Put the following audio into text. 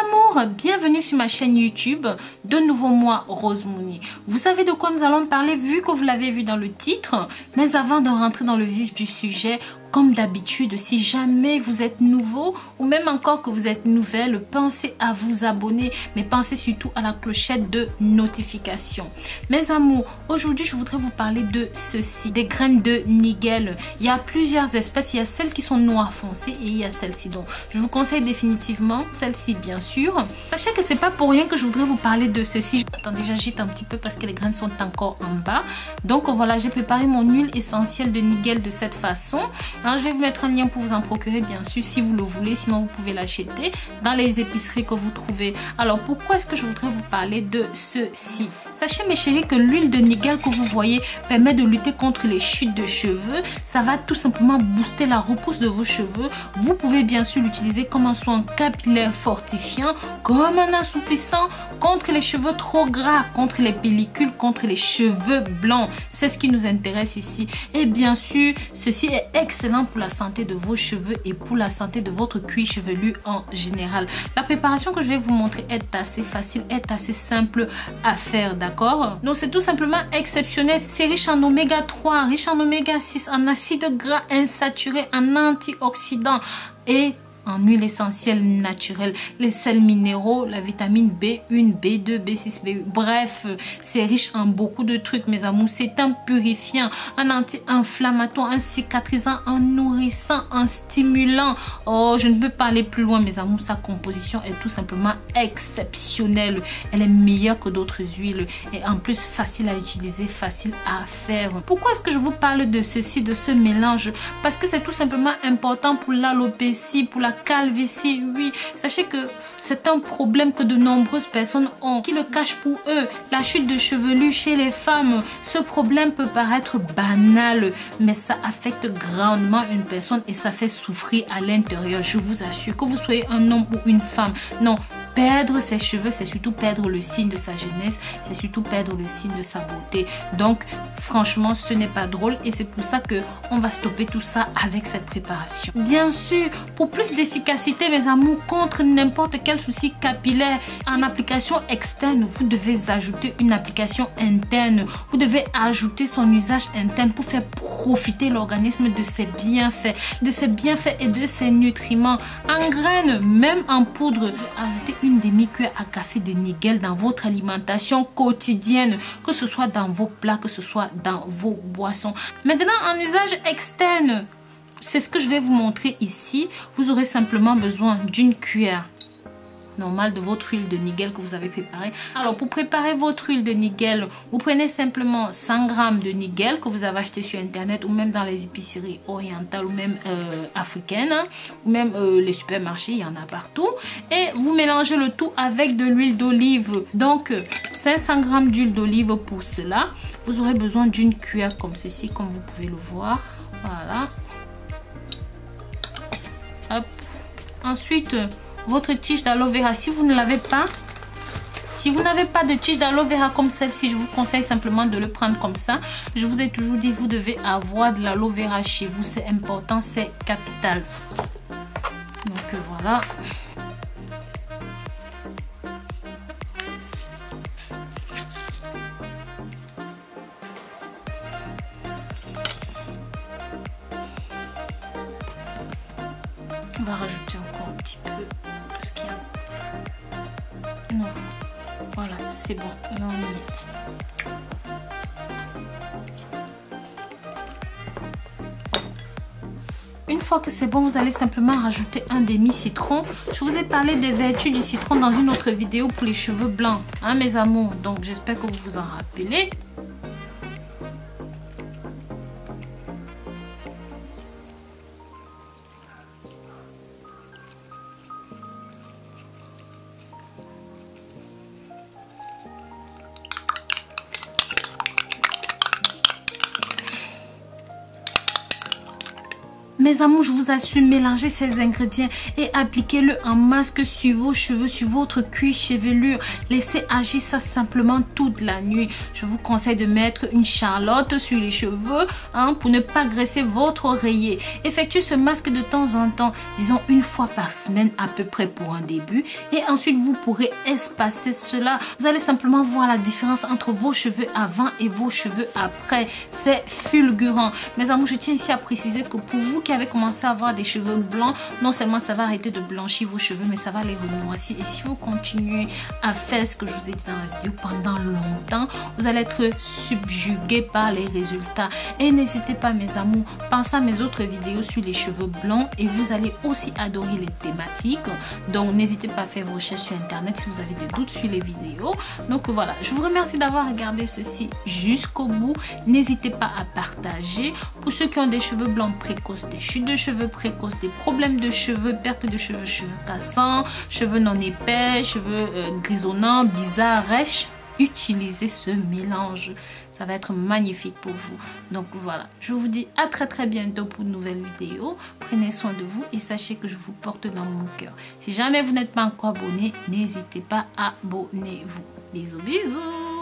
amours, bienvenue sur ma chaîne YouTube. De nouveau moi, Rose Mouni. Vous savez de quoi nous allons parler vu que vous l'avez vu dans le titre. Mais avant de rentrer dans le vif du sujet, comme d'habitude, si jamais vous êtes nouveau ou même encore que vous êtes nouvelle, pensez à vous abonner, mais pensez surtout à la clochette de notification. Mes amours, aujourd'hui je voudrais vous parler de ceci, des graines de nigel. Il y a plusieurs espèces, il y a celles qui sont noires foncées et il y a celles-ci. Donc je vous conseille définitivement celle-ci bien sûr. Sachez que c'est pas pour rien que je voudrais vous parler de ceci. Attendez, j'agite un petit peu parce que les graines sont encore en bas. Donc voilà, j'ai préparé mon huile essentielle de nigel de cette façon. Alors, je vais vous mettre un lien pour vous en procurer bien sûr si vous le voulez, sinon vous pouvez l'acheter dans les épiceries que vous trouvez. Alors pourquoi est-ce que je voudrais vous parler de ceci? Sachez mes chéris que l'huile de nigel que vous voyez permet de lutter contre les chutes de cheveux. Ça va tout simplement booster la repousse de vos cheveux. Vous pouvez bien sûr l'utiliser comme un soin capillaire fortifiant, comme un assouplissant contre les cheveux trop gras, contre les pellicules, contre les cheveux blancs. C'est ce qui nous intéresse ici. Et bien sûr, ceci est excellent pour la santé de vos cheveux et pour la santé de votre cuir chevelu en général. La préparation que je vais vous montrer est assez facile, est assez simple à faire, d'accord? Donc c'est tout simplement exceptionnel. C'est riche en oméga 3, riche en oméga 6, en acides gras insaturés, en antioxydants et en huile essentielle naturelle, les sels minéraux, la vitamine B1, B2, B6, B8. Bref, c'est riche en beaucoup de trucs, mes amours. C'est un purifiant, un anti-inflammatoire, un cicatrisant, un nourrissant, un stimulant. Oh, je ne peux pas aller plus loin, mes amours. Sa composition est tout simplement exceptionnelle. Elle est meilleure que d'autres huiles et en plus facile à utiliser, facile à faire. Pourquoi est-ce que je vous parle de ceci, de ce mélange? Parce que c'est tout simplement important pour l'alopécie, pour la calvitie. Oui, sachez que c'est un problème que de nombreuses personnes ont, qui le cachent pour eux. La chute de chevelu chez les femmes, ce problème peut paraître banal, mais ça affecte grandement une personne et ça fait souffrir à l'intérieur. Je vous assure, que vous soyez un homme ou une femme. Non, perdre ses cheveux, c'est surtout perdre le signe de sa jeunesse, c'est surtout perdre le signe de sa beauté. Donc, franchement, ce n'est pas drôle et c'est pour ça que on va stopper tout ça avec cette préparation. Bien sûr, pour plus d'efficacité, mes amours, contre n'importe quel souci capillaire, en application externe, vous devez ajouter une application interne. Vous devez ajouter son usage interne pour faire profiter l'organisme de ses bienfaits, et de ses nutriments. En graines, même en poudre, ajoutez une demi-cuillère à café de nigel dans votre alimentation quotidienne, que ce soit dans vos plats, que ce soit dans vos boissons. Maintenant, en usage externe, c'est ce que je vais vous montrer ici. Vous aurez simplement besoin d'une cuillère normale de votre huile de nigel que vous avez préparée. Alors pour préparer votre huile de nigel, vous prenez simplement 100 g de nigel que vous avez acheté sur internet ou même dans les épiceries orientales ou même africaines, hein, ou même les supermarchés, il y en a partout, et vous mélangez le tout avec de l'huile d'olive. Donc 500 g d'huile d'olive pour cela. Vous aurez besoin d'une cuillère comme ceci, comme vous pouvez le voir. Voilà. Hop. Ensuite, votre tige d'aloe vera, si vous ne l'avez pas, si vous n'avez pas de tige d'aloe vera comme celle-ci, je vous conseille simplement de le prendre comme ça. Je vous ai toujours dit, vous devez avoir de l'aloe vera chez vous, c'est important, c'est capital. Donc voilà. On va rajouter encore un petit peu parce qu'il y a... Non, voilà, c'est bon, là on y est. Une fois que c'est bon, vous allez simplement rajouter un demi-citron. Je vous ai parlé des vertus du citron dans une autre vidéo pour les cheveux blancs, hein mes amours. Donc j'espère que vous vous en rappelez. Mes amours, je vous assure, mélangez ces ingrédients et appliquez-le en masque sur vos cheveux, sur votre cuir chevelure. Laissez agir ça simplement toute la nuit. Je vous conseille de mettre une charlotte sur les cheveux pour ne pas graisser votre oreiller. Effectuez ce masque de temps en temps, disons une fois par semaine à peu près pour un début. Et ensuite, vous pourrez espacer cela. Vous allez simplement voir la différence entre vos cheveux avant et vos cheveux après. C'est fulgurant. Mes amours, je tiens ici à préciser que pour vous qui avez commencé à avoir des cheveux blancs, non seulement ça va arrêter de blanchir vos cheveux, mais ça va les renoircir. Et si vous continuez à faire ce que je vous ai dit dans la vidéo pendant longtemps, vous allez être subjugué par les résultats. Et n'hésitez pas, mes amours, pensez à mes autres vidéos sur les cheveux blancs et vous allez aussi adorer les thématiques. Donc n'hésitez pas à faire vos recherches sur internet si vous avez des doutes sur les vidéos. Donc voilà, je vous remercie d'avoir regardé ceci jusqu'au bout. N'hésitez pas à partager. Pour ceux qui ont des cheveux blancs précoces, des chutes de cheveux précoces, des problèmes de cheveux, perte de cheveux, cheveux cassants, cheveux non épais, cheveux grisonnants, bizarres, rêches, utilisez ce mélange. Ça va être magnifique pour vous. Donc voilà, je vous dis à très bientôt pour une nouvelle vidéo. Prenez soin de vous et sachez que je vous porte dans mon cœur. Si jamais vous n'êtes pas encore abonné, n'hésitez pas à abonnez-vous. Bisous, bisous.